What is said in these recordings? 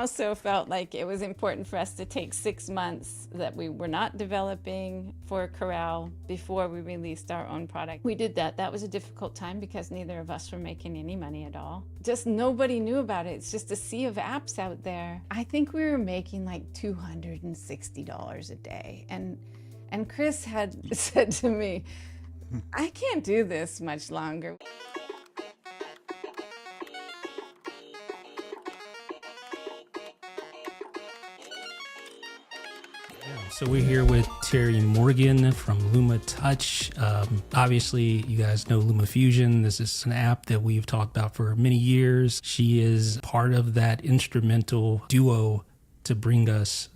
also felt like it was important for us to take 6 months that we were not developing for Corral before we released our own product. We did that. That was a difficult time because neither of us were making any money at all. Just nobody knew about it. It's just a sea of apps out there. I think we were making like $260 a day. And Chris had said to me, I can't do this much longer. So we're here with Terri Morgan from LumaTouch. Obviously, you guys know LumaFusion. This is an app that we've talked about for many years. She is part of that instrumental duo to bring us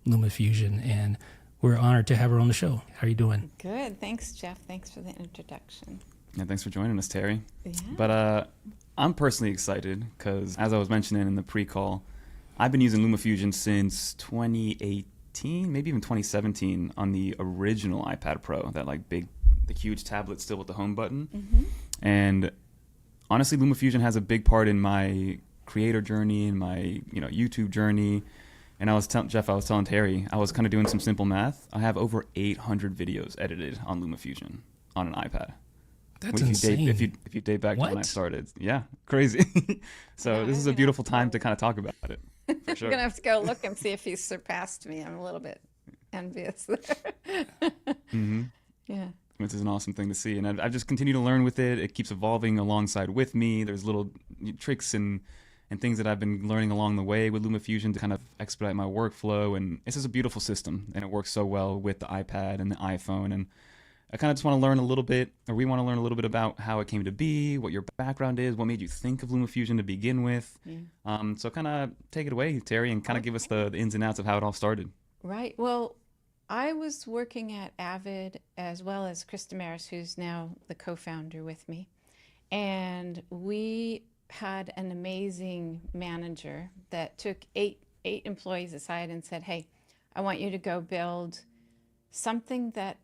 LumaFusion, and we're honored to have her on the show. How are you doing? Good. Thanks, Jeff. Thanks for the introduction. Yeah, thanks for joining us, Terri. Yeah. But I'm personally excited because, as I was mentioning in the pre-call, I've been using LumaFusion since 2018. Maybe even 2017 on the original iPad Pro, that the huge tablet still with the home button. Mm-hmm. And honestly, LumaFusion has a big part in my creator journey and my YouTube journey. And I was telling Terri, I was kind of doing some simple math. I have over 800 videos edited on LumaFusion on an iPad. That's insane. If you date back to when I started, yeah, crazy. So Yeah, this is a beautiful time to kind of talk about it. For sure. I'm gonna have to go look and see if he's surpassed me. I'm a little bit envious there. Mm-hmm. Yeah. Which is an awesome thing to see. And I've just continued to learn with it. It keeps evolving alongside with me. There's little tricks and things that I've been learning along the way with LumaFusion to kind of expedite my workflow. And it's just a beautiful system. And it works so well with the iPad and the iPhone. And I kind of just want to learn a little bit, or we want to learn a little bit about how it came to be, what your background is, what made you think of LumaFusion to begin with. Yeah. So kind of take it away, Terri, and kind of give us the ins and outs of how it all started. Right. Well, I was working at Avid as well as Chris Damaris, who's now the co-founder with me. And we had an amazing manager that took eight employees aside and said, hey, I want you to go build something that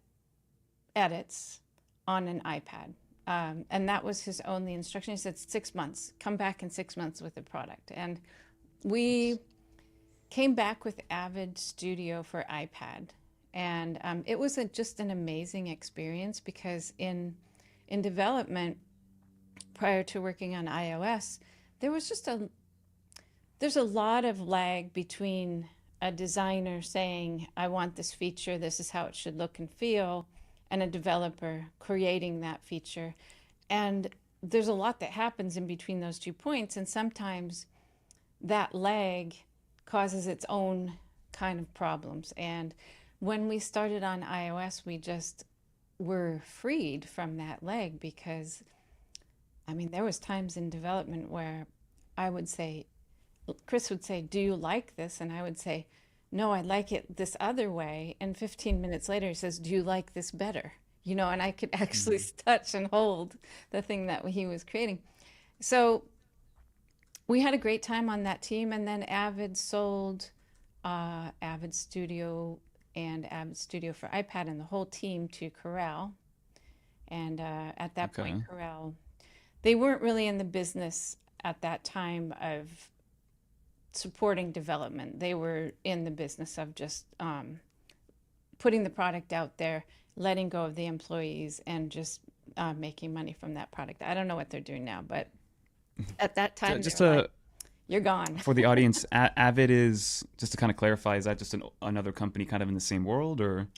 edits on an iPad. And that was his only instruction. He said, 6 months, come back in 6 months with the product. And we came back with Avid Studio for iPad. And it was just an amazing experience because in development, prior to working on iOS, there's a lot of lag between a designer saying, I want this feature, this is how it should look and feel, and a developer creating that feature. And there's a lot that happens in between those 2 points, and sometimes that lag causes its own kind of problems. And when we started on iOS, we just were freed from that lag because, I mean, there was times in development where I would say, Chris would say, do you like this? And I would say, no, I like it this other way. And 15 minutes later, he says, do you like this better? And I could actually touch and hold the thing that he was creating. So we had a great time on that team. And then Avid sold Avid Studio and Avid Studio for iPad and the whole team to Corral. And at that point, Corral, they weren't really in the business at that time of supporting development. They were in the business of just putting the product out there, letting go of the employees, and just making money from that product. I don't know what they're doing now, but at that time, you're gone. For the audience, Avid is, just to kind of clarify, is that just another company kind of in the same world, or?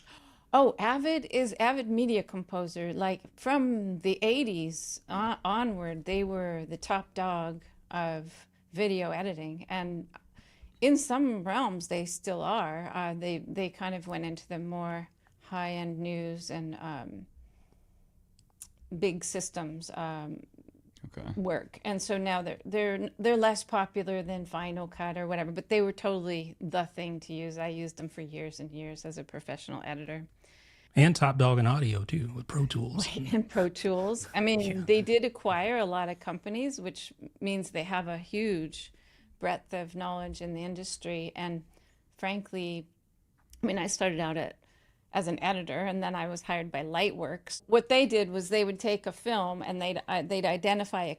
Oh, Avid is Avid Media Composer. Like from the 80s onward, they were the top dog of video editing, and in some realms they still are. They kind of went into the more high-end news and big systems work, and so now they're less popular than Final Cut or whatever, but they were totally the thing to use. I used them for years and years as a professional editor. And top dog in audio too, with Pro Tools. Right, and Pro Tools. I mean, they did acquire a lot of companies, which means they have a huge breadth of knowledge in the industry. And frankly, I mean, I started out as an editor, and then I was hired by Lightworks. What they did was they would take a film and they'd identify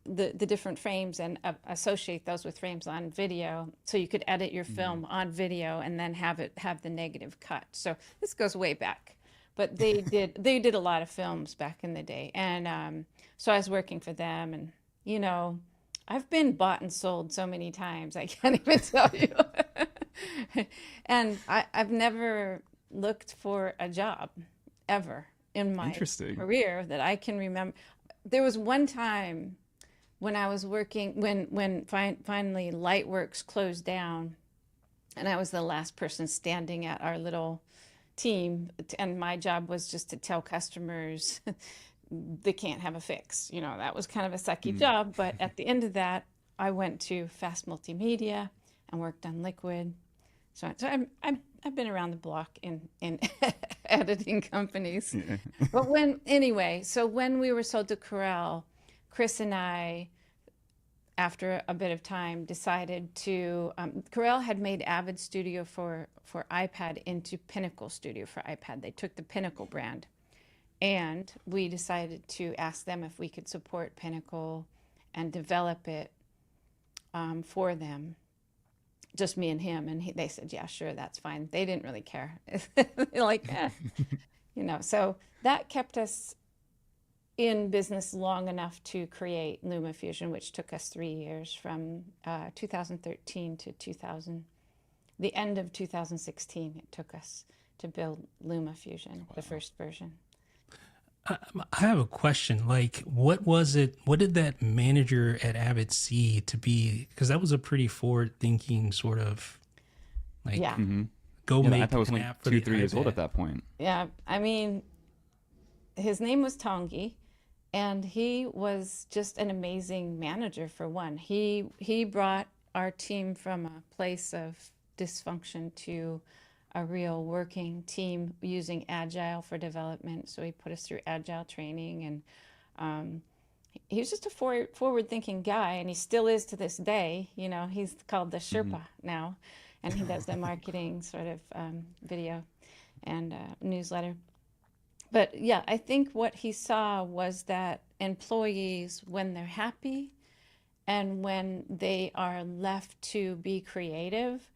the different frames and associate those with frames on video, so you could edit your film on video and then have the negative cut. So this goes way back, but they did a lot of films back in the day, and so I was working for them, and you know, I've been bought and sold so many times I can't even tell you. And I've never looked for a job ever in my career that I can remember. There was one time when I was working, when finally Lightworks closed down, and I was the last person standing at our little team, and my job was just to tell customers they can't have a fix. You know, that was kind of a sucky job, but at the end of that, I went to Fast Multimedia and worked on Liquid. So I've been around the block in editing companies. Yeah. But when we were sold to Corel, Chris and I, after a bit of time, decided to, Corel had made Avid Studio for iPad into Pinnacle Studio for iPad. They took the Pinnacle brand, and we decided to ask them if we could support Pinnacle and develop it for them. Just me and him, and they said, yeah, sure, that's fine. They didn't really care. They're like, you know, so that kept us in business long enough to create LumaFusion, which took us 3 years, from 2013 to the end of 2016. It took us to build LumaFusion, the first version. I have a question. Like, what did that manager at Avid see to be? Because that was a pretty forward-thinking sort of, like, go make the iPad was an like app for 2-3 the years old iPad. at that point. Yeah, I mean, his name was Tongi, and he was just an amazing manager. For one, he brought our team from a place of dysfunction to a real working team using Agile for development. So he put us through Agile training, and he was just a forward-thinking guy, and he still is to this day. You know, he's called the Sherpa now, and he does the marketing sort of video and newsletter. But yeah, I think what he saw was that employees, when they're happy and when they are left to be creative,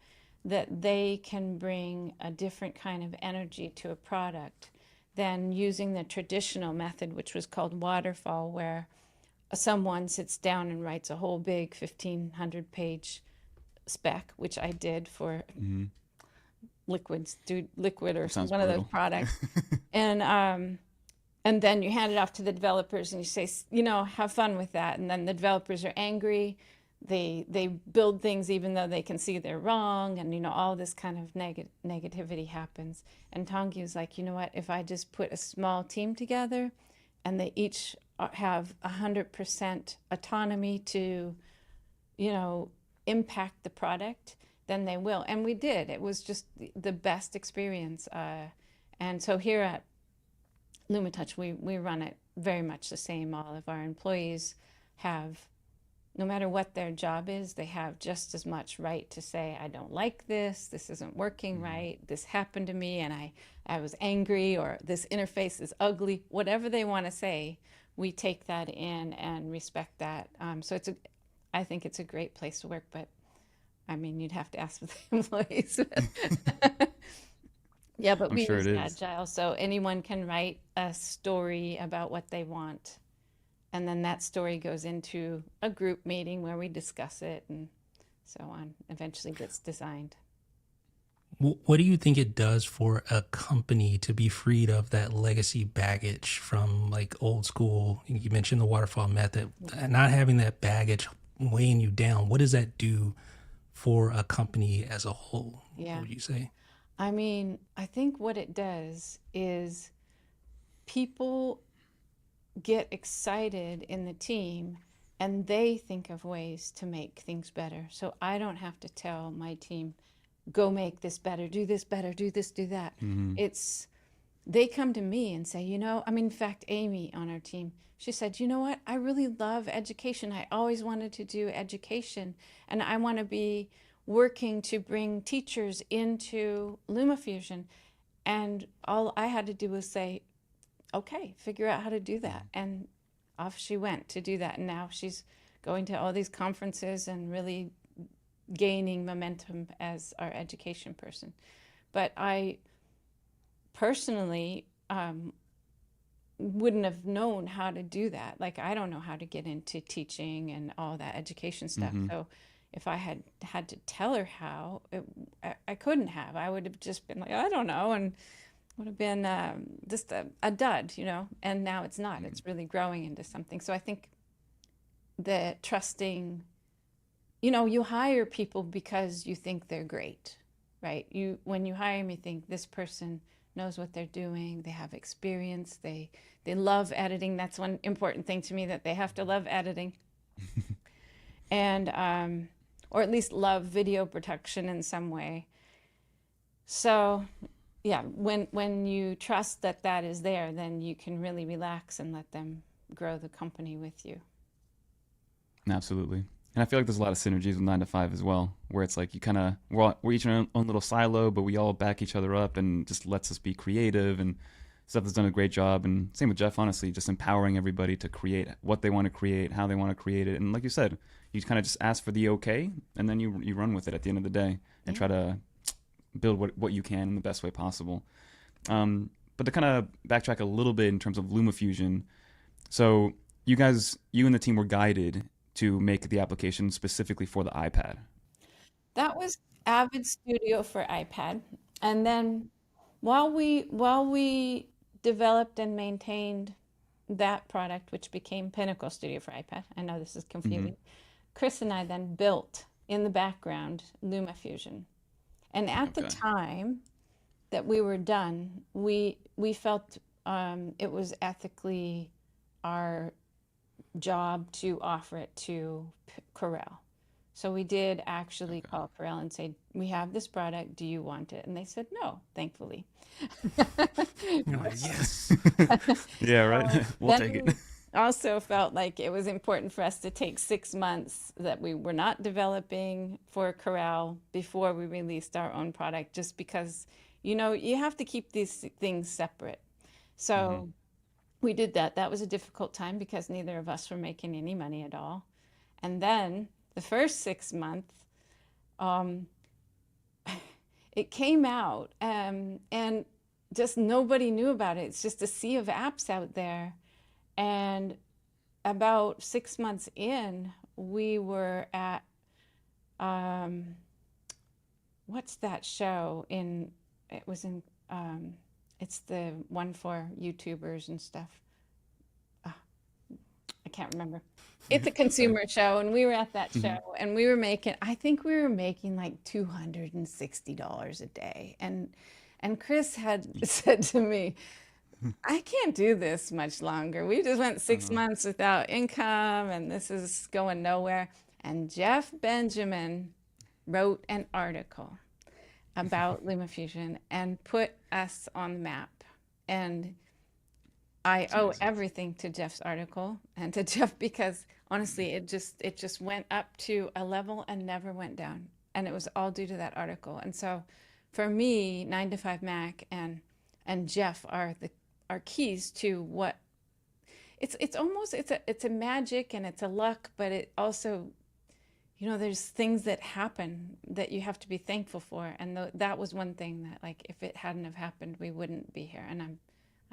that they can bring a different kind of energy to a product than using the traditional method, which was called waterfall, where someone sits down and writes a whole big 1,500-page spec, which I did for Liquid or one of those products. And then you hand it off to the developers and you say, you know, have fun with that. And then the developers are angry. They build things even though they can see they're wrong, and you know, all this kind of negativity happens. And Tongi was like, you know what, if I just put a small team together and they each have 100% autonomy to, you know, impact the product, then they will. And we did. It was just the best experience. And so here at LumaTouch, we run it very much the same. All of our employees have, no matter what their job is, they have just as much right to say, I don't like this isn't working right, this happened to me and I was angry, or this interface is ugly. Whatever they want to say, we take that in and respect that. So I think it's a great place to work, but I mean, you'd have to ask the employees. Yeah, but we use Agile, so anyone can write a story about what they want. And then that story goes into a group meeting where we discuss it and so on. Eventually gets designed. What do you think it does for a company to be freed of that legacy baggage from like old school? You mentioned the waterfall method, not having that baggage weighing you down. What does that do for a company as a whole? Yeah. What would you say? I mean, I think what it does is people get excited in the team and they think of ways to make things better. So I don't have to tell my team, go make this better, do this better, do this, do that. It's, they come to me and say, you know, I mean, in fact, Amy on our team, she said, you know what, I really love education. I always wanted to do education, and I want to be working to bring teachers into LumaFusion. And all I had to do was say, okay, figure out how to do that. And off she went to do that. And now she's going to all these conferences and really gaining momentum as our education person. But I personally wouldn't have known how to do that. Like, I don't know how to get into teaching and all that education stuff. So if I had to tell her how, I couldn't have. I would have just been like, I don't know, and would have been just a dud, you know. And now it's not. It's really growing into something. So I think the trusting, you know, you hire people because you think they're great, right? When you hire me, think this person knows what they're doing, they have experience, they love editing. That's one important thing to me, that they have to love editing. And or at least love video production in some way. So yeah, when you trust that that is there, then you can really relax and let them grow the company with you. Absolutely. And I feel like there's a lot of synergies with 9 to 5 as well, where it's like you kind of, we're each in our own little silo, but we all back each other up and just lets us be creative. And Steph has done a great job. And same with Jeff, honestly, just empowering everybody to create what they want to create, how they want to create it. And like you said, you kind of just ask for the okay, and then you run with it at the end of the day and try to build what you can in the best way possible. But to kind of backtrack a little bit in terms of LumaFusion, so you and the team were guided to make the application specifically for the iPad. That was Avid Studio for iPad. And then while we developed and maintained that product, which became Pinnacle Studio for iPad, I know this is confusing, Chris and I then built in the background LumaFusion. And at the time that we were done, we felt it was ethically our job to offer it to Corel. So we did actually call Corel and say, we have this product, do you want it? And they said no, thankfully. You're like, yes. Yeah, right. We'll take it. Also felt like it was important for us to take 6 months that we were not developing for Corel before we released our own product, just because, you know, you have to keep these things separate. So we did that. That was a difficult time because neither of us were making any money at all. And then the first 6 months, it came out and just nobody knew about it. It's just a sea of apps out there. And about 6 months in, we were at, what's that show it's the one for YouTubers and stuff. I can't remember. It's a consumer show, and we were at that show, and I think we were making like $260 a day. And Chris had said to me, I can't do this much longer. We just went 6 months without income, and this is going nowhere. And Jeff Benjamin wrote an article about LumaFusion and put us on the map. And I owe everything to Jeff's article and to Jeff, because honestly, it just went up to a level and never went down. And it was all due to that article. And so for me, 9to5Mac and Jeff are keys to what it's almost it's a magic and it's a luck, but it also, you know, there's things that happen that you have to be thankful for. And that was one thing that, like, if it hadn't have happened, we wouldn't be here. And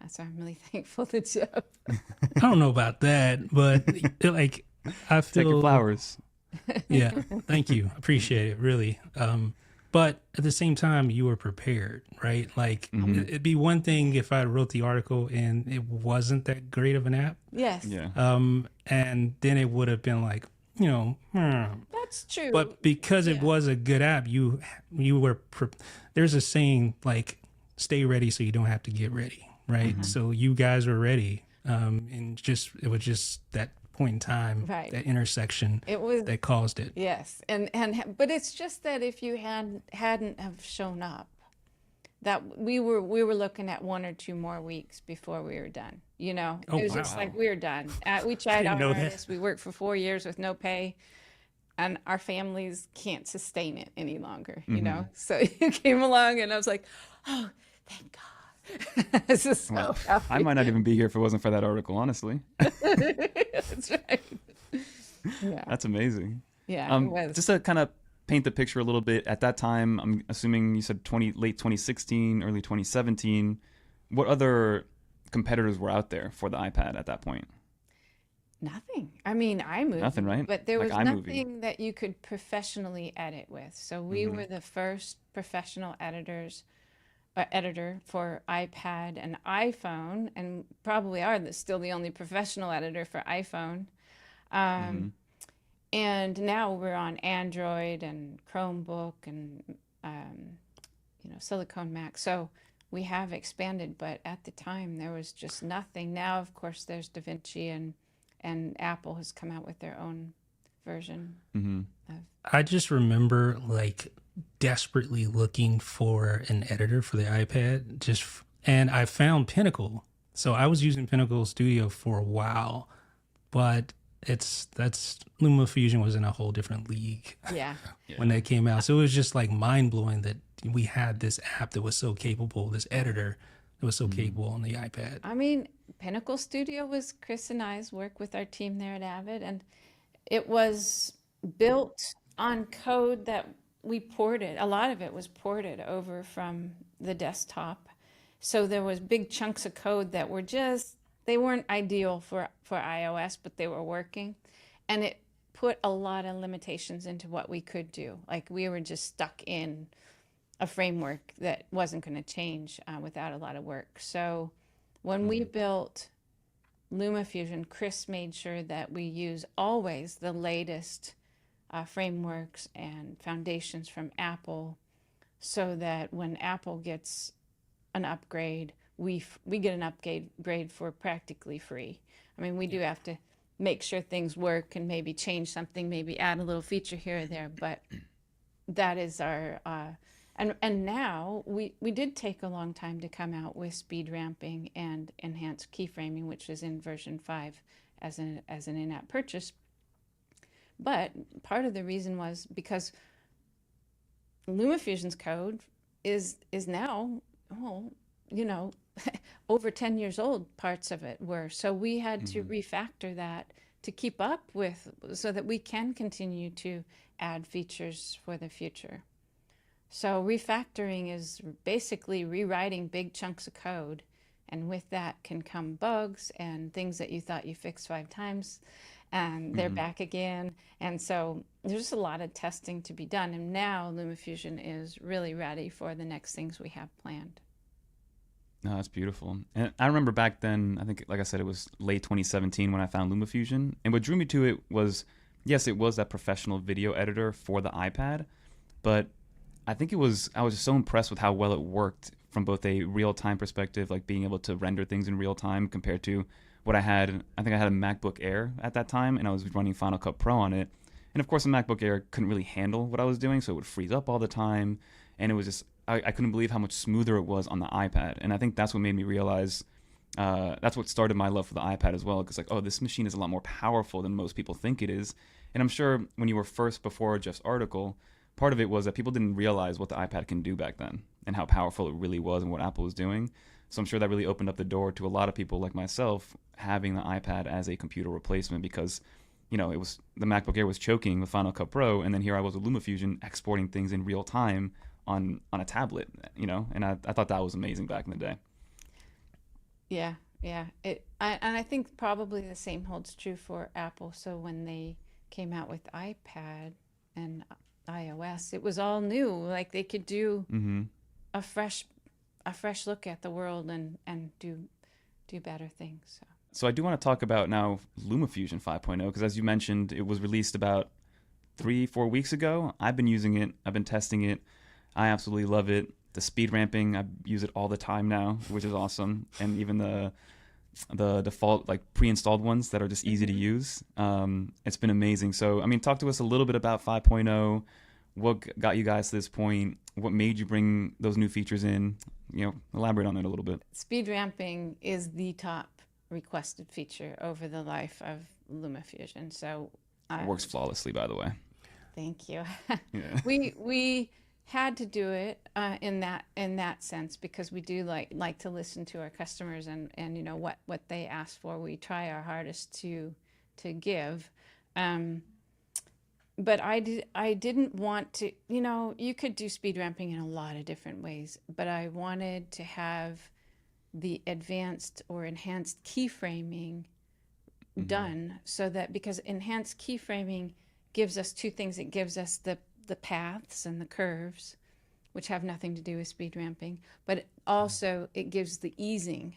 so I'm really thankful to Jeff. I don't know about that, but like, I feel. Take your flowers. Yeah, thank you. Appreciate it, really. But at the same time, you were prepared, right? Like, it'd be one thing if I wrote the article and it wasn't that great of an app. Yes. Yeah. And then it would have been like, you know, That's true. But because it was a good app, you were. There's a saying like, "Stay ready so you don't have to get ready." Right. So you guys were ready, and it was just that point in time, that intersection that caused it. Yes, but it's just that if you hadn't have shown up, that we were looking at 1 or 2 more weeks before we were done. You know, it was just like, we're done. We tried our hardest. We worked for 4 years with no pay, and our families can't sustain it any longer. You know, so you came along, and I was like, oh, Thank God. This is so Well, happy. I might not even be here if it wasn't for that article, honestly. That's right. Yeah. That's amazing. Yeah, it was. Just to kind of paint the picture a little bit, at that time, I'm assuming you said late 2016, early 2017. What other competitors were out there for the iPad at that point? Nothing. I mean, iMovie. Nothing, right? But there Like was iMovie. nothing that you could professionally edit with. So we were the first professional editor for iPad and iPhone, and probably are still the only professional editor for iPhone. And now we're on Android and Chromebook and Silicon Mac. So we have expanded, but at the time there was just nothing. Now, of course, there's DaVinci and Apple has come out with their own version. I just remember like desperately looking for an editor for the iPad, and I found Pinnacle. So I was using Pinnacle Studio for a while, but LumaFusion was in a whole different league Yeah. when that came out. So it was just like mind blowing that we had this app that was so capable, this editor that was so capable on the iPad. I mean, Pinnacle Studio was Chris and I's work with our team there at Avid, and it was built on code that we ported. A lot of it was ported over from the desktop. So there was big chunks of code that were they weren't ideal for iOS, but they were working. And it put a lot of limitations into what we could do. Like we were just stuck in a framework that wasn't going to change without a lot of work. So when we built LumaFusion, Chris made sure that we use always the latest frameworks and foundations from Apple, so that when Apple gets an upgrade, we get an upgrade for practically free. I mean, we do have to make sure things work and maybe change something, maybe add a little feature here or there, but that is our and now we did take a long time to come out with speed ramping and enhanced keyframing, which is in version 5 as an in-app purchase. But part of the reason was because LumaFusion's code is now, over 10 years old, parts of it were. So we had to refactor that to keep up with, so that we can continue to add features for the future. So refactoring is basically rewriting big chunks of code. And with that can come bugs and things that you thought you fixed 5 times, and they're back again. And so there's just a lot of testing to be done. And now LumaFusion is really ready for the next things we have planned. No, that's beautiful. And I remember back then, I think, like I said, it was late 2017 when I found LumaFusion. And what drew me to it was, yes, it was that professional video editor for the iPad, but I think I was just so impressed with how well it worked from both a real-time perspective, like being able to render things in real time, compared to what I had. I think I had a MacBook Air at that time, and I was running Final Cut Pro on it. And of course, the MacBook Air couldn't really handle what I was doing, so it would freeze up all the time. And it was just, I couldn't believe how much smoother it was on the iPad. And I think that's what made me realize, that's what started my love for the iPad as well. Because like, oh, this machine is a lot more powerful than most people think it is. And I'm sure when you were first before Jeff's article, part of it was that people didn't realize what the iPad can do back then and how powerful it really was and what Apple was doing. So I'm sure that really opened up the door to a lot of people like myself having the iPad as a computer replacement, because it was, the MacBook Air was choking with Final Cut Pro, and then here I was with LumaFusion exporting things in real time on a tablet, and I thought that was amazing back in the day. Yeah. And I think probably the same holds true for Apple. So when they came out with iPad and iOS, it was all new. Like they could do a fresh look at the world and do better things. So I do want to talk about now LumaFusion 5.0, because as you mentioned, it was released about 3-4 weeks ago. I've been using it. I've been testing it. I absolutely love it. The speed ramping, I use it all the time now, which is awesome. And even the default, like pre-installed ones that are just easy to use. It's been amazing. So, I mean, talk to us a little bit about 5.0. What got you guys to this point? What made you bring those new features in? Elaborate on it a little bit. Speed ramping is the top requested feature over the life of LumaFusion. So It works flawlessly, by the way. Thank you. Yeah. We had to do it in that sense, because we do like to listen to our customers, and you know what they ask for. We try our hardest to give. But I didn't want to, you know, you could do speed ramping in a lot of different ways, but I wanted to have the advanced or enhanced keyframing done, so that, because enhanced keyframing gives us two things. It gives us the paths and the curves, which have nothing to do with speed ramping, but also it gives the easing.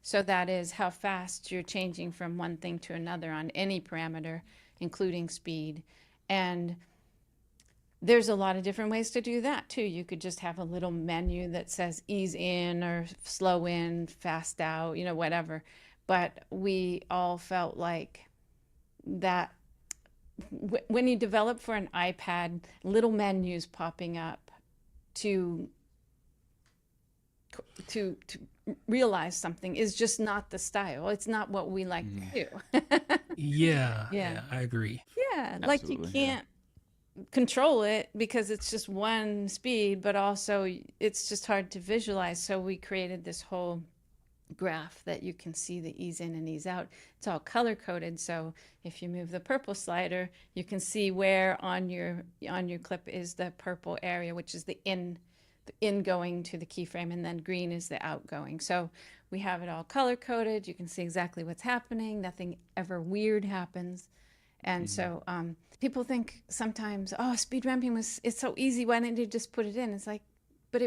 So that is how fast you're changing from one thing to another on any parameter, including speed. And there's a lot of different ways to do that too. You could just have a little menu that says ease in or slow in, fast out, you know, whatever. But we all felt like that when you develop for an iPad, little menus popping up to realize something is just not the style. It's not what we like to do. Yeah, I agree. Yeah, like you Absolutely, can't control it because it's just one speed, but also it's just hard to visualize. So we created this whole graph that you can see the ease in and ease out. It's all color coded, so if you move the purple slider, you can see where on your clip is the purple area, which is the ingoing to the keyframe, and then green is the outgoing. So we have it all color coded. You can see exactly what's happening. Nothing ever weird happens. And so people think sometimes, oh, speed ramping it's so easy. Why didn't you just put it in? It's like, but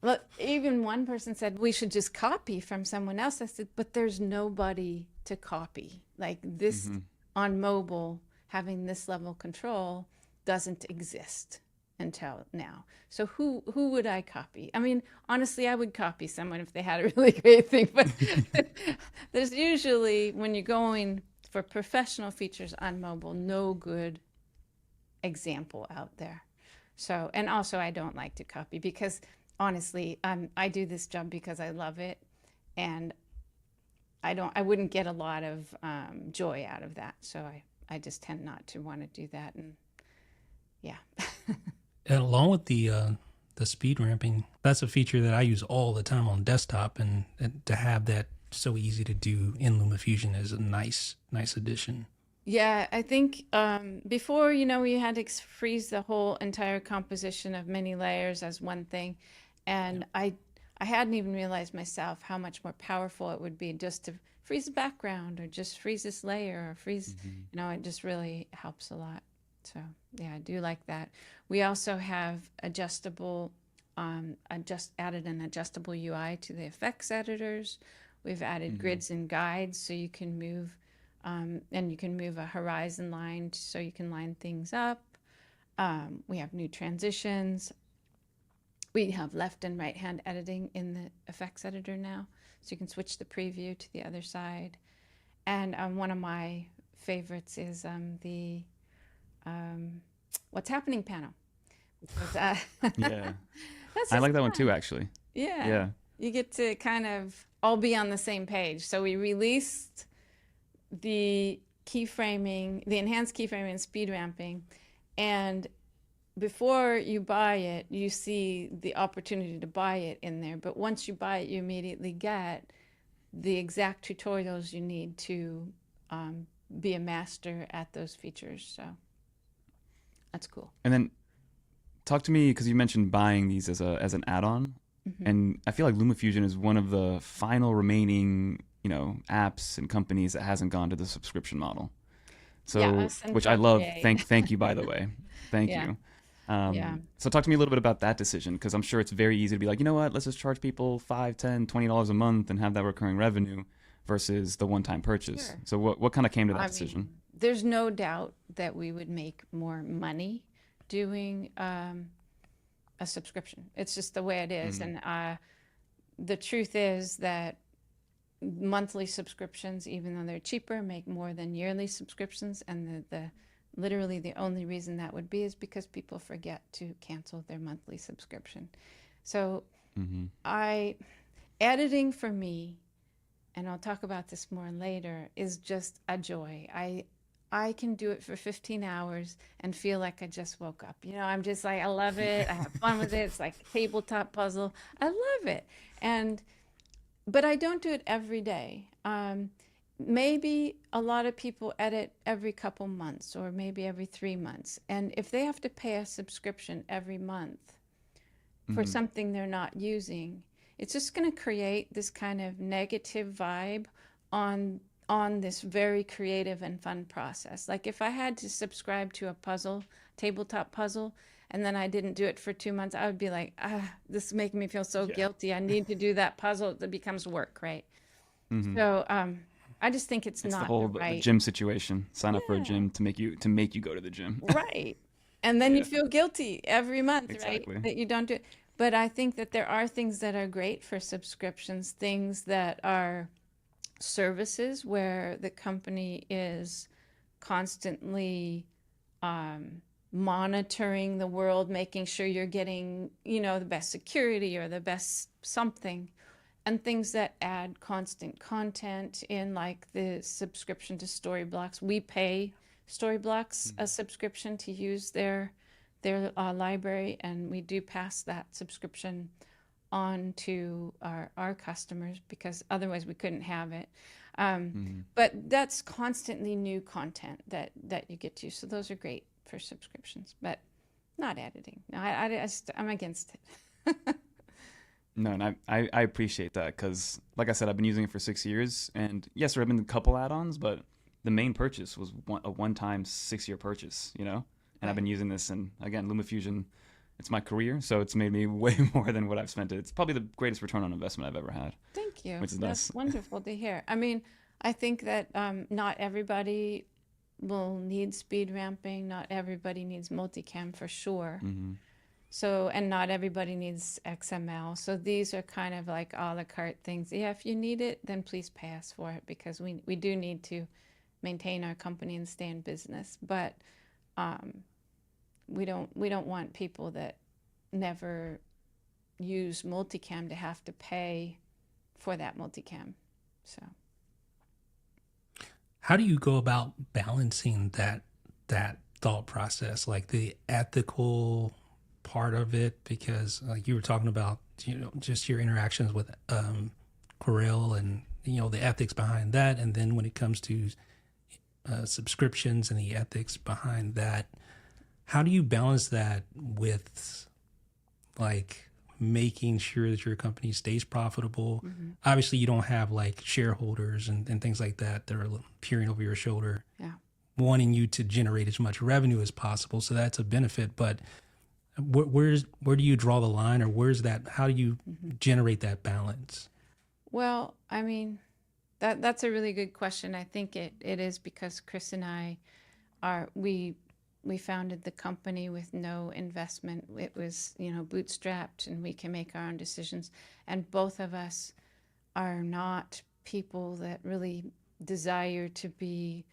look, even one person said we should just copy from someone else. I said, but there's nobody to copy. Like this on mobile, having this level of control doesn't exist until now. So who would I copy? I mean, honestly, I would copy someone if they had a really great thing, but there's usually, when you're going for professional features on mobile, no good example out there. So, and also I don't like to copy because honestly, I do this job because I love it, and I wouldn't get a lot of joy out of that. So I just tend not to want to do that. And yeah. And along with the speed ramping, that's a feature that I use all the time on desktop, and to have that so easy to do in LumaFusion is a nice addition. Yeah, I think before, you know, we had to freeze the whole entire composition of many layers as one thing. And I hadn't even realized myself how much more powerful it would be just to freeze the background or just freeze this layer or freeze, you know, it just really helps a lot. So yeah, I do like that. We also have adjustable, just added an adjustable UI to the effects editors. We've added grids and guides, so you can move, and you can move a horizon line so you can line things up. We have new transitions. We have left and right hand editing in the effects editor now, so you can switch the preview to the other side. And one of my favorites is the what's happening panel. Because, Yeah. that's I just like that one fun. too, actually. Yeah. Yeah. You get to kind of all be on the same page. So we released the keyframing, the enhanced keyframing and speed ramping. And before you buy it, you see the opportunity to buy it in there. But once you buy it, you immediately get the exact tutorials you need to be a master at those features. So that's cool. And then talk to me, because you mentioned buying these as an add-on, and I feel like LumaFusion is one of the final remaining, you know, apps and companies that hasn't gone to the subscription model. So, Yeah, us and which I love. Yay. Thank you, by the way. Thank Yeah. you. Yeah. So talk to me a little bit about that decision, because I'm sure it's very easy to be like, you know what, let's just charge people $5, $10, $20 a month and have that recurring revenue versus the one-time purchase. Sure. So what kind of came to that I decision? mean, there's no doubt that we would make more money doing a subscription. It's just the way it is. And the truth is that monthly subscriptions, even though they're cheaper, make more than yearly subscriptions. And the literally the only reason that would be is because people forget to cancel their monthly subscription. So editing for me, and I'll talk about this more later, is just a joy. I can do it for 15 hours and feel like I just woke up. You know, I'm just like, I love it. I have fun with it. It's like a tabletop puzzle. I love it. And, but I don't do it every day. Maybe a lot of people edit every couple months or maybe every 3 months. And if they have to pay a subscription every month for something they're not using, it's just going to create this kind of negative vibe on this very creative and fun process. Like if I had to subscribe to a puzzle, tabletop puzzle, and then I didn't do it for 2 months, I would be like, this is making me feel so guilty. I need to do that puzzle. That becomes work, right? So I just think it's not the whole right. the gym situation. Sign up for a gym to make you go to the gym. Right. And then you feel guilty every month, Exactly. right? That you don't do it. But I think that there are things that are great for subscriptions, things that are services where the company is constantly monitoring the world, making sure you're getting, you know, the best security or the best something, and things that add constant content in, like the subscription to Storyblocks. We pay Storyblocks a subscription to use their library, and we do pass that subscription on to our customers because otherwise we couldn't have it. But that's constantly new content that you get to. So those are great for subscriptions, but not editing. No, I'm against it. No, and I appreciate that because, like I said, I've been using it for 6 years, and yes, there have been a couple add-ons, but the main purchase was a one-time 6-year purchase, you know. And I've been using this, and again, LumaFusion, it's my career, so it's made me way more than what I've spent. It's probably the greatest return on investment I've ever had. Thank you. Which is That's nice. wonderful to hear. I mean, I think that not everybody will need speed ramping. Not everybody needs multicam for sure. So, and not everybody needs XML. So these are kind of like a la carte things. Yeah, if you need it, then please pay us for it because we do need to maintain our company and stay in business. But we don't want people that never use multicam to have to pay for that multicam. So How do you go about balancing that thought process, like the ethical part of it? Because like you were talking about, you know, just your interactions with Corel and, you know, the ethics behind that. And then when it comes to subscriptions and the ethics behind that, how do you balance that with like making sure that your company stays profitable? Obviously you don't have like shareholders and things like that are peering over your shoulder, wanting you to generate as much revenue as possible. So that's a benefit, but where do you draw the line, or how do you generate that balance? well, I mean, that's a really good question. I think it is because Chris and I we founded the company with no investment. It was, you know, bootstrapped, and we can make our own decisions. And both of us are not people that really desire to be,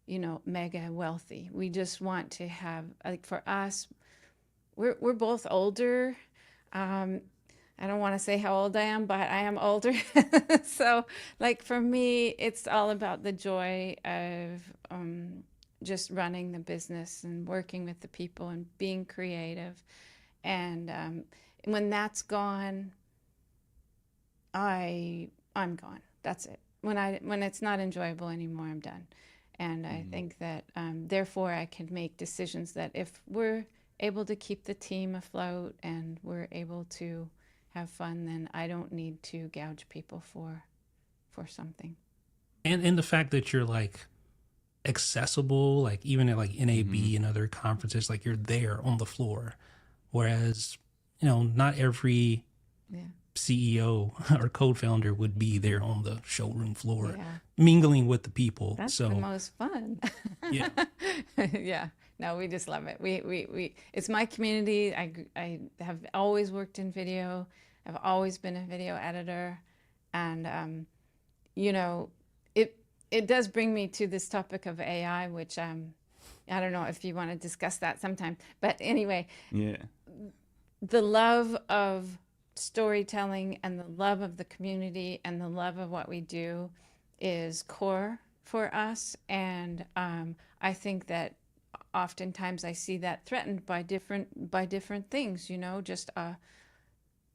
you know, mega wealthy. We just want to have, like, for us, we're both older. I don't want to say how old I am, but I am older. So, like, for me, it's all about the joy of just running the business and working with the people and being creative. And when that's gone, I'm gone. That's it. When it's not enjoyable anymore, I'm done. And I think that therefore I can make decisions that if we're able to keep the team afloat and we're able to have fun, then I don't need to gouge people for something. And the fact that you're like accessible, like even at like NAB and other conferences, like you're there on the floor, whereas, you know, not every CEO or co-founder would be there on the showroom floor mingling with the people. That's so the most fun. yeah. Yeah. No, we just love it. We it's my community. I have always worked in video. I've always been a video editor, and you know, it does bring me to this topic of AI, which I don't know if you want to discuss that sometime. But anyway, the love of storytelling and the love of the community and the love of what we do is core for us. And I think that oftentimes I see that threatened by different things, just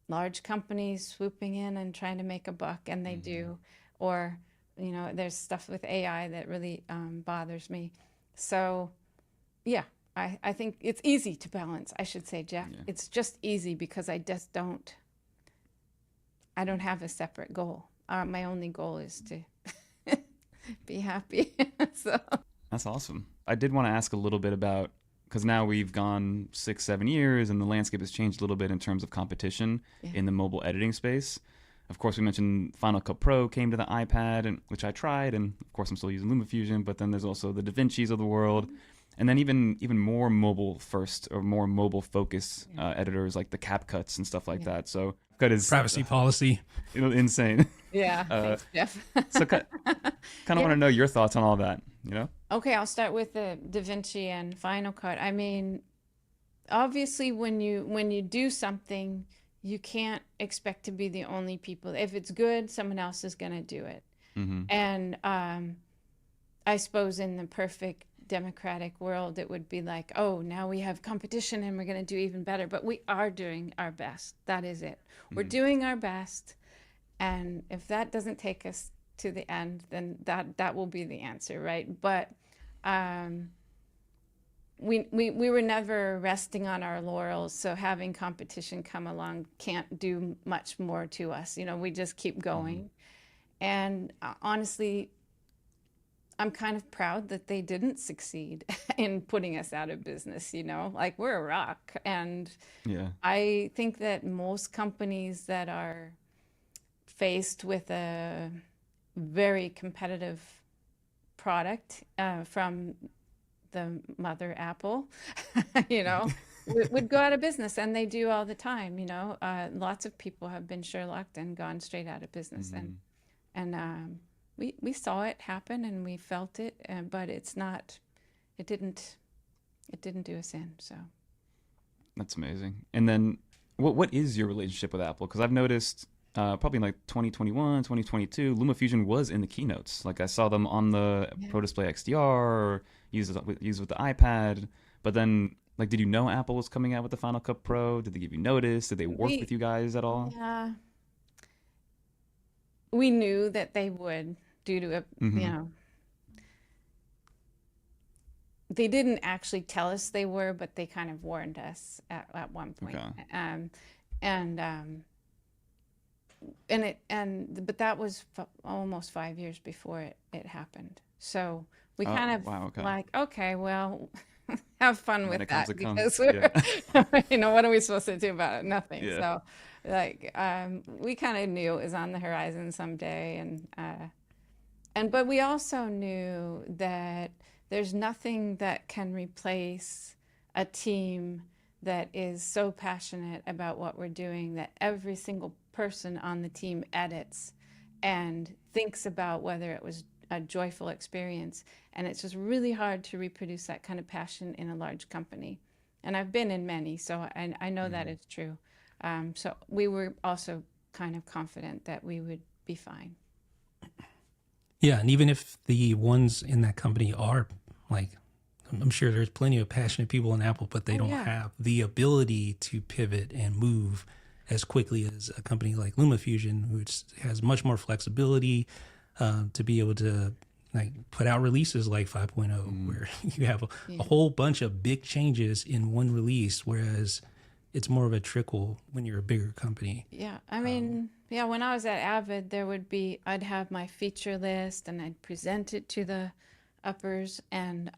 large companies swooping in and trying to make a buck, and they do. Or, there's stuff with AI that really bothers me. So, yeah, I think it's easy to balance, I should say, Jeff. Yeah. It's just easy because I don't have a separate goal. My only goal is to be happy. So That's awesome. I did want to ask a little bit about, because now we've gone 6-7 years and the landscape has changed a little bit in terms of competition in the mobile editing space. Of course, we mentioned Final Cut Pro came to the iPad, which I tried, and of course I'm still using LumaFusion, but then there's also the DaVincis of the world. And then even more mobile first or more mobile focused editors like the CapCuts and stuff like that. So Cut is Privacy policy. insane. yeah, thanks, Jeff. So kind of want to know your thoughts on all that, Okay, I'll start with the DaVinci and Final Cut. I mean, obviously when you do something, you can't expect to be the only people. If it's good, someone else is going to do it. And I suppose in the perfect democratic world, it would be like, oh, now we have competition and we're going to do even better. But we are doing our best. That is it. We're doing our best. And if that doesn't take us to the end, then that will be the answer, right? But we were never resting on our laurels. So having competition come along can't do much more to us. We just keep going. And honestly, I'm kind of proud that they didn't succeed in putting us out of business, like we're a rock. And I think that most companies that are faced with a very competitive product from the mother Apple, would go out of business, and they do all the time. Lots of people have been Sherlocked and gone straight out of business, and we saw it happen and we felt it, but it didn't do us in. So that's amazing. And then what is your relationship with Apple? Because I've noticed probably in like 2021, 2022, LumaFusion was in the keynotes. Like I saw them on the Pro Display XDR or used with the iPad. But then, like, did you know Apple was coming out with the Final Cut Pro? Did they give you notice? Did they work with you guys at all? Yeah, we knew that they would, due to they didn't actually tell us they were, but they kind of warned us at one point. But that was almost 5 years before it happened. So we kind of like, okay, well, have fun with that, because we're, what are we supposed to do about it? Nothing. So we kind of knew it was on the horizon someday. But we also knew that there's nothing that can replace a team that is so passionate about what we're doing that every single person on the team edits and thinks about whether it was a joyful experience. And it's just really hard to reproduce that kind of passion in a large company. And I've been in many, so I know that is true. So we were also kind of confident that we would be fine. Yeah, and even if the ones in that company are like, I'm sure there's plenty of passionate people in Apple, but they don't have the ability to pivot and move as quickly as a company like LumaFusion, which has much more flexibility to be able to like put out releases like 5.0, where you have a whole bunch of big changes in one release, whereas it's more of a trickle when you're a bigger company. Yeah, I mean, when I was at Avid, I'd have my feature list and I'd present it to the uppers, and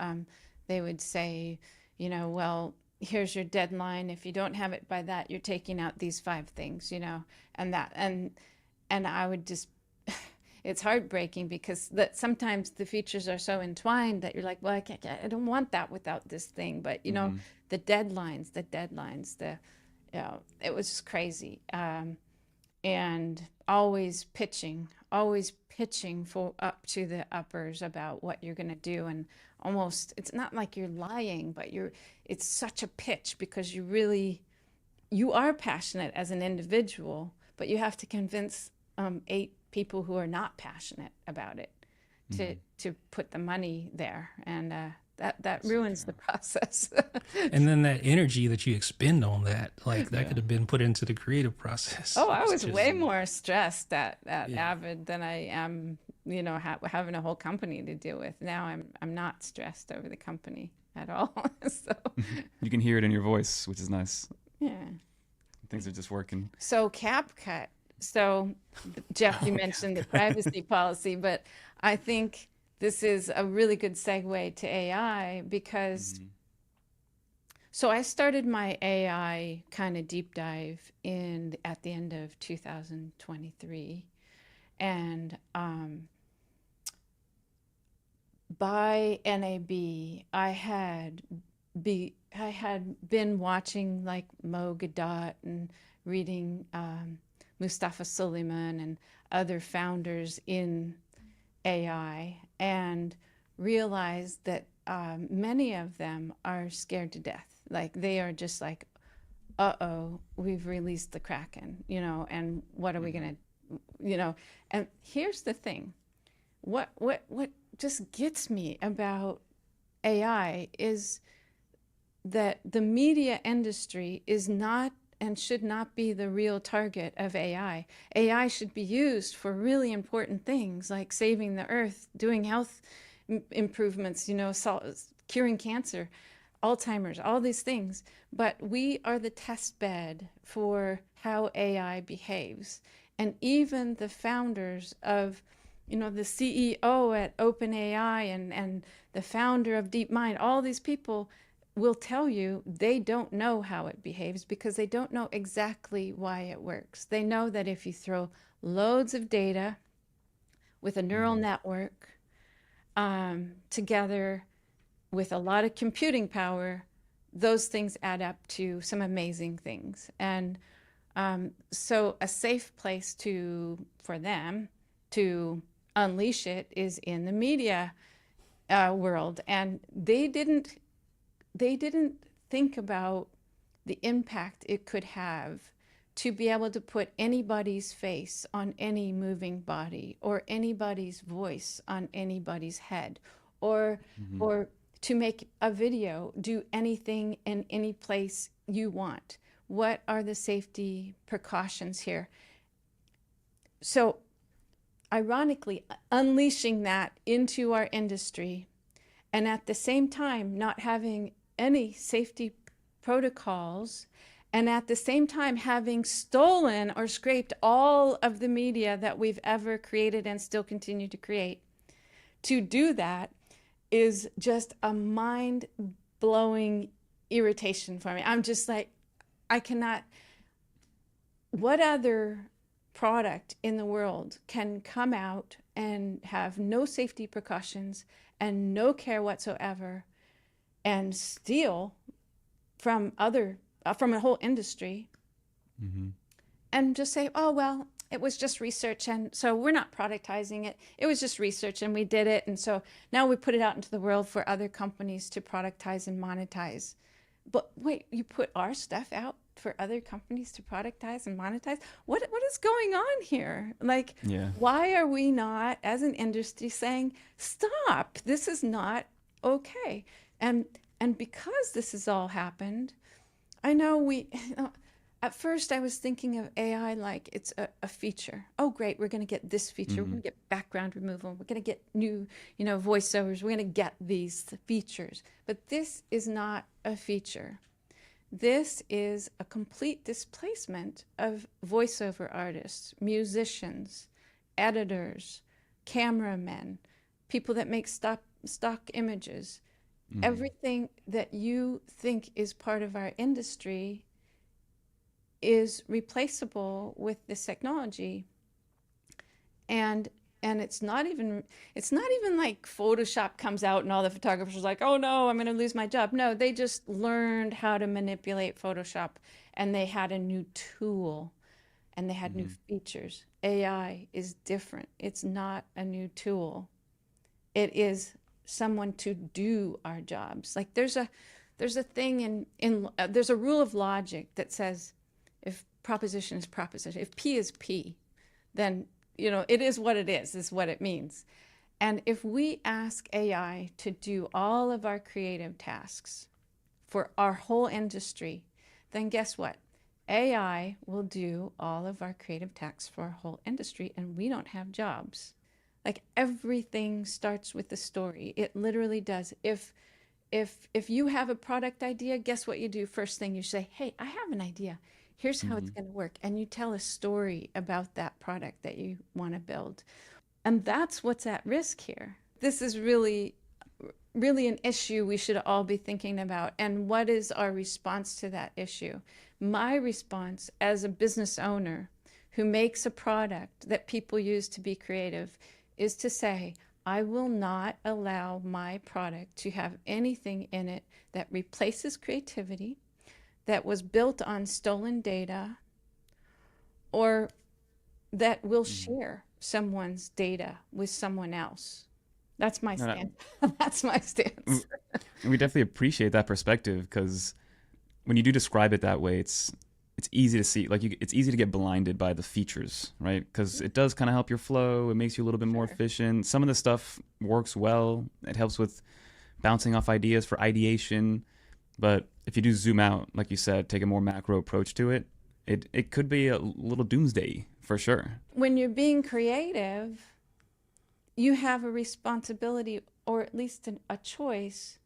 they would say, well, here's your deadline. If you don't have it by that, you're taking out these 5 things, and I would just, it's heartbreaking because sometimes the features are so entwined that you're like, well, I don't want that without this thing. But, the deadlines, it was just crazy. And always pitching for up to the uppers about what you're going to do. And almost, it's not like you're lying, but it's such a pitch because you are passionate as an individual, but you have to convince 8 people who are not passionate about it to put the money there, and that ruins the process. And then that energy that you expend on that, like that could have been put into the creative process. Oh, I It's was just- way more stressed at Avid than I am, having a whole company to deal with. Now I'm not stressed over the company at all. So You can hear it in your voice, which is nice. yeah. Things are just working. So CapCut. So Jeff, you mentioned the privacy policy, but I think this is a really good segue to AI because so I started my AI kind of deep dive at the end of 2023, and by NAB I had been watching like Mo Gadot and reading Mustafa Suleyman and other founders in AI, and realized that many of them are scared to death. Like they are just like, uh-oh, we've released the Kraken, and what are we gonna, and here's the thing, what just gets me about AI is that the media industry is not and should not be the real target of AI. AI should be used for really important things like saving the earth, doing health improvements, curing cancer, Alzheimer's, all these things. But we are the test bed for how AI behaves. And even the founders of, the CEO at OpenAI and the founder of DeepMind, all these people will tell you they don't know how it behaves because they don't know exactly why it works. They know that if you throw loads of data with a neural network together with a lot of computing power, those things add up to some amazing things. And so a safe place for them to unleash it is in the media world. And they didn't think about the impact it could have to be able to put anybody's face on any moving body, or anybody's voice on anybody's head, or to make a video do anything in any place you want. What are the safety precautions here? So ironically, unleashing that into our industry, and at the same time not having any safety protocols, and at the same time having stolen or scraped all of the media that we've ever created and still continue to create, to do that is just a mind-blowing irritation for me. I'm just like, I cannot. What other product in the world can come out and have no safety precautions and no care whatsoever and steal from from a whole industry and just say, oh, well, it was just research, and so we're not productizing it. It was just research and we did it, and so now we put it out into the world for other companies to productize and monetize. But wait, you put our stuff out for other companies to productize and monetize? What is going on here? Like, why are we not, as an industry, saying, stop, this is not okay? And because this has all happened, I know at first I was thinking of AI like it's a feature. Oh, great, we're going to get this feature. We're going to get background removal. We're going to get new, voiceovers. We're going to get these features. But this is not a feature. This is a complete displacement of voiceover artists, musicians, editors, cameramen, people that make stock images. Everything that you think is part of our industry is replaceable with this technology. And it's not even like Photoshop comes out and all the photographers are like, oh no, I'm going to lose my job. No, they just learned how to manipulate Photoshop, and they had a new tool and they had new features. AI is different. It's not a new tool. It is someone to do our jobs. Like there's a thing there's a rule of logic that says if proposition is proposition, if P is P, then it is what it is what it means. And if we ask AI to do all of our creative tasks for our whole industry, then guess what? AI will do all of our creative tasks for our whole industry, and we don't have jobs. Like, everything starts with the story. It literally does. If you have a product idea, guess what you do? First thing you say, hey, I have an idea. Here's how it's going to work. And you tell a story about that product that you want to build. And that's what's at risk here. This is really, really an issue we should all be thinking about. And what is our response to that issue? My response as a business owner who makes a product that people use to be creative is to say, I will not allow my product to have anything in it that replaces creativity, that was built on stolen data, or that will share someone's data with someone else. That's my stance. That's my stance. We definitely appreciate that perspective, because when you do describe it that way, it's easy to see, like, it's easy to get blinded by the features, right? Because it does kind of help your flow. It makes you a little bit more efficient. Some of the stuff works well. It helps with bouncing off ideas for ideation. But if you do zoom out, like you said, take a more macro approach to it, it could be a little doomsday for sure. When you're being creative, you have a responsibility, or at least a choice,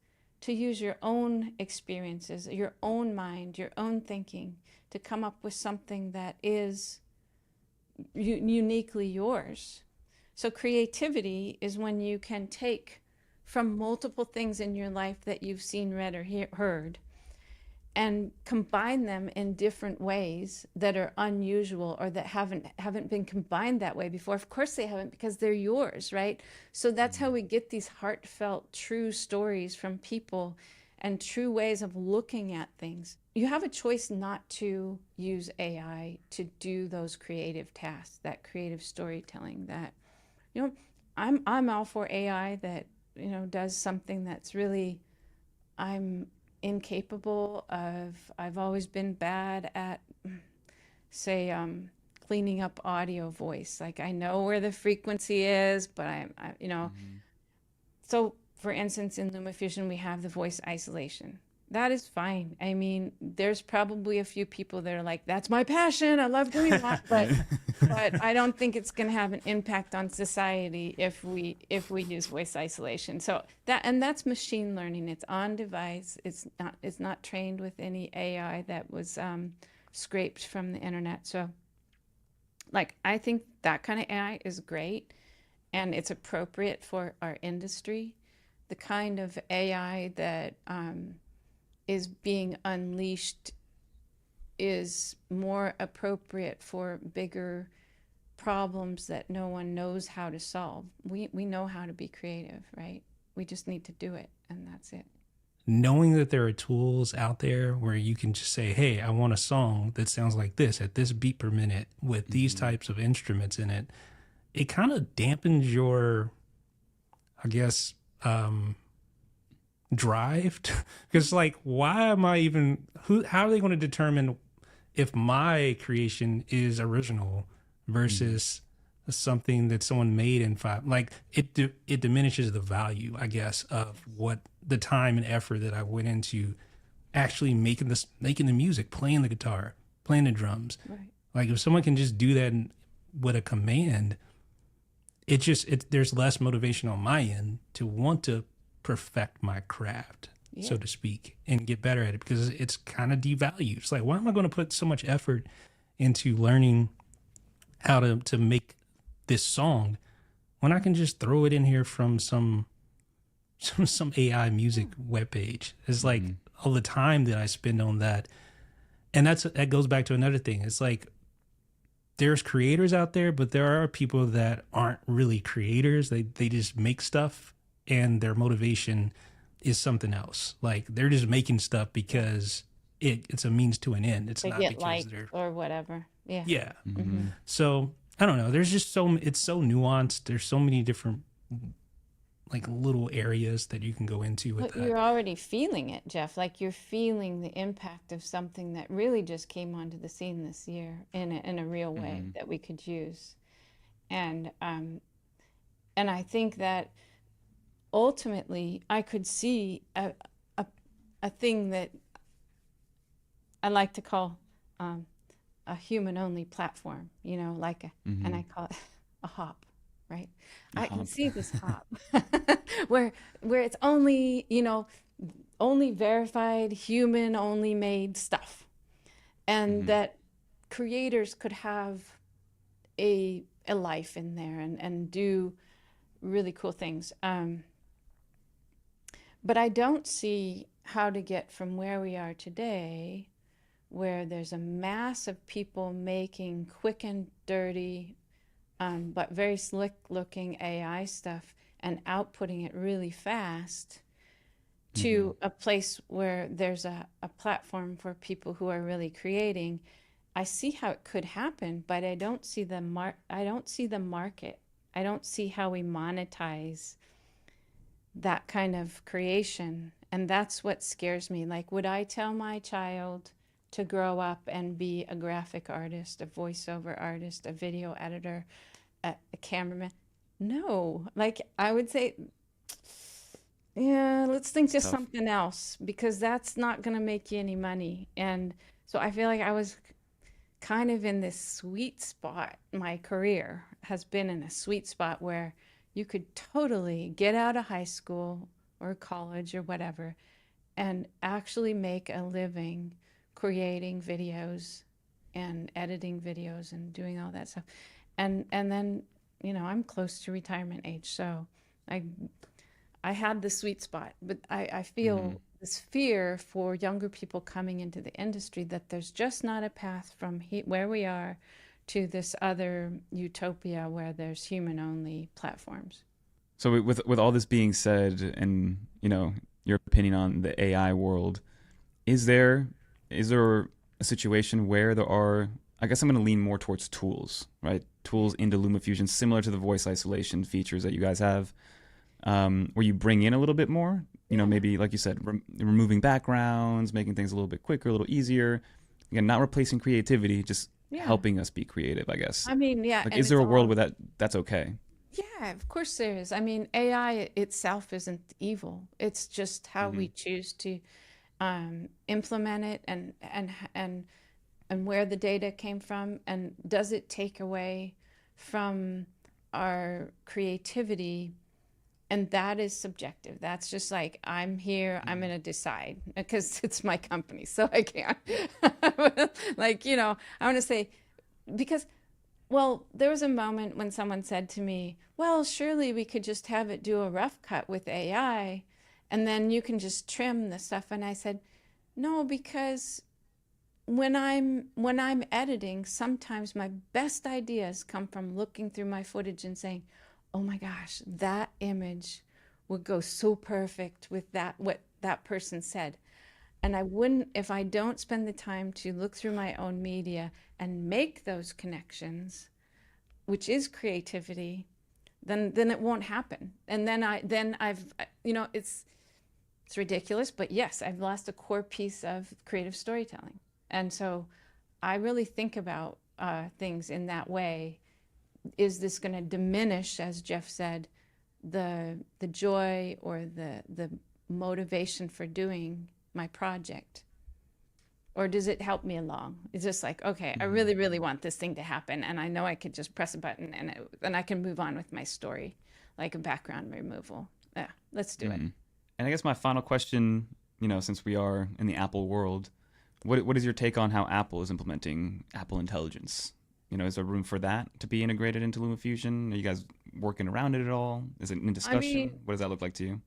to use your own experiences, your own mind, your own thinking, to come up with something that is uniquely yours. So creativity is when you can take from multiple things in your life that you've seen, read, or heard, and combine them in different ways that are unusual, or that haven't been combined that way before. Of course they haven't, because they're yours, right? So that's how we get these heartfelt, true stories from people and true ways of looking at things. You have a choice not to use AI to do those creative tasks, that creative storytelling, that, you know, I'm all for AI that, you know, does something that's really, I'm incapable of. I've always been bad at, say, cleaning up audio voice. Like, I know where the frequency is, but you know, so for instance, in LumaFusion, we have the voice isolation. That is fine. I mean, there's probably a few people that are like, that's my passion, I love doing that, but I don't think it's going to have an impact on society if we use voice isolation. So that's machine learning. It's on device. It's not trained with any AI that was scraped from the internet. So, like, I think that kind of AI is great, and it's appropriate for our industry. The kind of AI that is being unleashed is more appropriate for bigger problems that no one knows how to solve. We know how to be creative, right? We just need to do it, and that's it. Knowing that there are tools out there where you can just say, hey, I want a song that sounds like this at this beat per minute with these types of instruments in it, it kind of dampens your, I guess, drive. Because, like, why am I even, how are they going to determine if my creation is original versus something that someone made in five? Like, it diminishes the value, I guess, of what the time and effort that I went into actually making the music, playing the guitar, playing the drums. Right. Like, if someone can just do that with a command, there's less motivation on my end to want to perfect my craft, so to speak, and get better at it, because it's kind of devalued. It's like, why am I going to put so much effort into learning how to make this song when I can just throw it in here from some AI music webpage? It's like all the time that I spend on that. And that goes back to another thing. It's like, there's creators out there, but there are people that aren't really creators. They just make stuff, and their motivation is something else. Like, they're just making stuff because it's a means to an end. It's They not get because liked they're or whatever. Yeah. yeah. So I don't know. There's just it's so nuanced. There's so many different, like, little areas that you can go into with But that. you're already feeling it, Jeff. Like, you're feeling the impact of something that really just came onto the scene this year in a real way that we could use. And And I think that ultimately I could see a thing that I like to call a human-only platform, you know, like and I call it a hop, right? I can see this hop where it's only, you know, only verified human only made stuff, and that creators could have a life in there and do really cool things. But I don't see how to get from where we are today, where there's a mass of people making quick and dirty, but very slick looking AI stuff and outputting it really fast, to a place where there's a platform for people who are really creating. I see how it could happen, but I don't see the I don't see the market. I don't see how we monetize that kind of creation. And that's what scares me. Like, would I tell my child to grow up and be a graphic artist, a voiceover artist, a video editor, a cameraman? No. Like, I would say, yeah, let's think just Tough. something else, because that's not going to make you any money. And so I feel like I was kind of in this sweet spot. My career has been in a sweet spot where you could totally get out of high school or college or whatever and actually make a living creating videos and editing videos and doing all that stuff. And then, you know, I'm close to retirement age, so I had the sweet spot, but I feel this fear for younger people coming into the industry, that there's just not a path from where we are to this other utopia where there's human-only platforms. So with all this being said, and you know your opinion on the AI world, is there a situation where there are? I guess I'm going to lean more towards tools, right? Tools into LumaFusion, similar to the voice isolation features that you guys have, where you bring in a little bit more. You know, maybe like you said, removing backgrounds, making things a little bit quicker, a little easier. Again, not replacing creativity, just helping us be creative, I guess. I mean, yeah. Like, is there a world where that's okay? Yeah, of course there is. I mean, AI itself isn't evil. It's just how we choose to implement it, and where the data came from, and does it take away from our creativity? And that is subjective. That's just like, I'm here, I'm going to decide, because it's my company, so I can't. Like, you know, I want to say, because, well, there was a moment when someone said to me, well, surely we could just have it do a rough cut with AI, and then you can just trim the stuff. And I said, no, because when I'm editing, sometimes my best ideas come from looking through my footage and saying, oh my gosh, that image would go so perfect with that, what that person said. And I wouldn't, if I don't spend the time to look through my own media and make those connections, which is creativity, then it won't happen. And then I've, you know, it's ridiculous, but yes, I've lost a core piece of creative storytelling. And so I really think about things in that way. Is this going to diminish, as Jeff said, the joy or the motivation for doing my project? Or does it help me along? It's just like, okay, I really, really want this thing to happen, and I know I could just press a button and I can move on with my story, like a background removal. Yeah, let's do it. And I guess my final question, you know, since we are in the Apple world, what is your take on how Apple is implementing Apple Intelligence? You know, is there room for that to be integrated into LumaFusion? Are you guys working around it at all? Is it in discussion? I mean, what does that look like to you?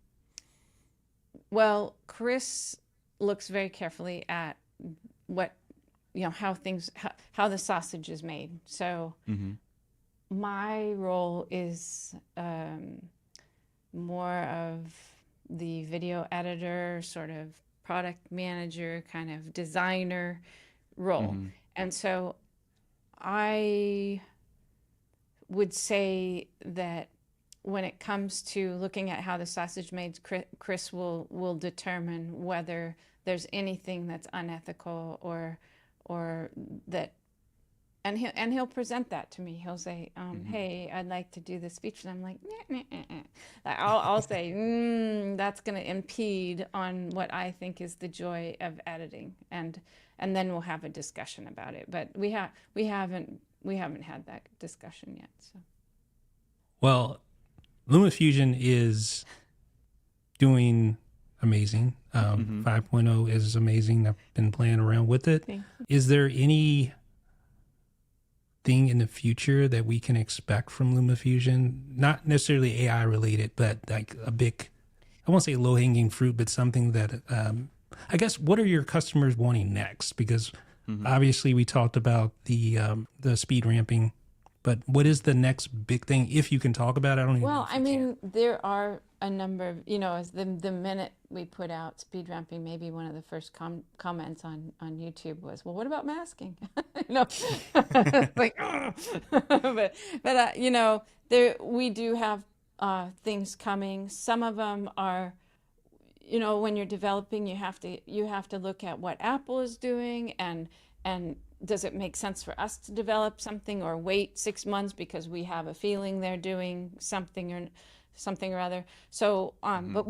well, Chris looks very carefully at what, you know, how the sausage is made. So my role is more of the video editor, sort of product manager, kind of designer role. And so I would say that when it comes to looking at how the sausage made, Chris will determine whether there's anything that's unethical or that he'll present that to me. He'll say, "Hey, I'd like to do this feature." And I'm like, "Nah, nah, nah, nah." Like, I'll say, "That's going to impede on what I think is the joy of editing," and then we'll have a discussion about it. But we haven't had that discussion yet. So, Well, LumaFusion is doing amazing. 5.0 is amazing. I've been playing around with it. thank Is there any thing in the future that we can expect from LumaFusion? Not necessarily AI related, but like a big, I won't say low hanging fruit, but something that, I guess, what are your customers wanting next? Because obviously we talked about the speed ramping, but what is the next big thing, if you can talk about it? I don't even know Well, if I you can. mean, there are a number of, as the minute we put out speed ramping, maybe one of the first comments on YouTube was, "Well, what about masking?" Like, but there we do have things coming. Some of them are, when you're developing, you have to look at what Apple is doing, and does it make sense for us to develop something or wait 6 months because we have a feeling they're doing something or other. So, but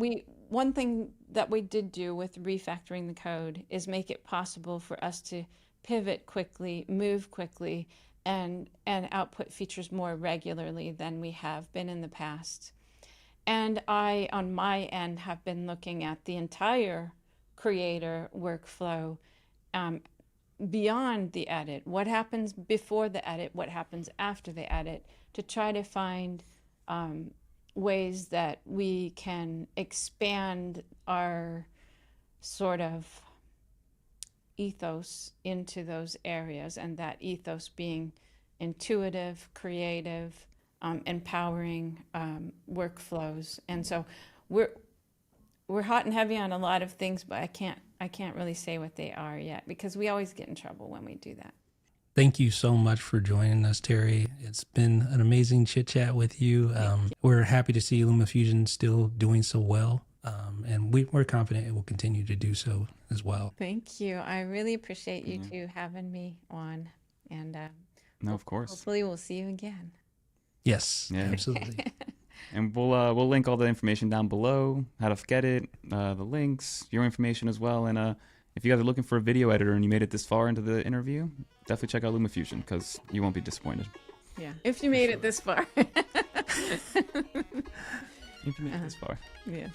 one thing that we did do with refactoring the code is make it possible for us to pivot quickly, move quickly, and output features more regularly than we have been in the past. And I, on my end, have been looking at the entire creator workflow, beyond the edit. What happens before the edit? What happens after the edit? To try to find ways that we can expand our sort of ethos into those areas, and that ethos being intuitive, creative, empowering workflows. And so we're hot and heavy on a lot of things, but I can't really say what they are yet, because we always get in trouble when we do that. Thank you so much for joining us, Terri. It's been an amazing chit chat with you. We're happy to see LumaFusion still doing so well, and we're confident it will continue to do so as well. Thank you. I really appreciate you two having me on, and No, of course. hopefully we'll see you again. Yes, Yeah. absolutely. And we'll link all the information down below, how to get it, the links, your information as well. And if you guys are looking for a video editor and you made it this far into the interview, definitely check out LumaFusion, because you won't be disappointed. Yeah, if you made it this far. If you made it this far. Yeah.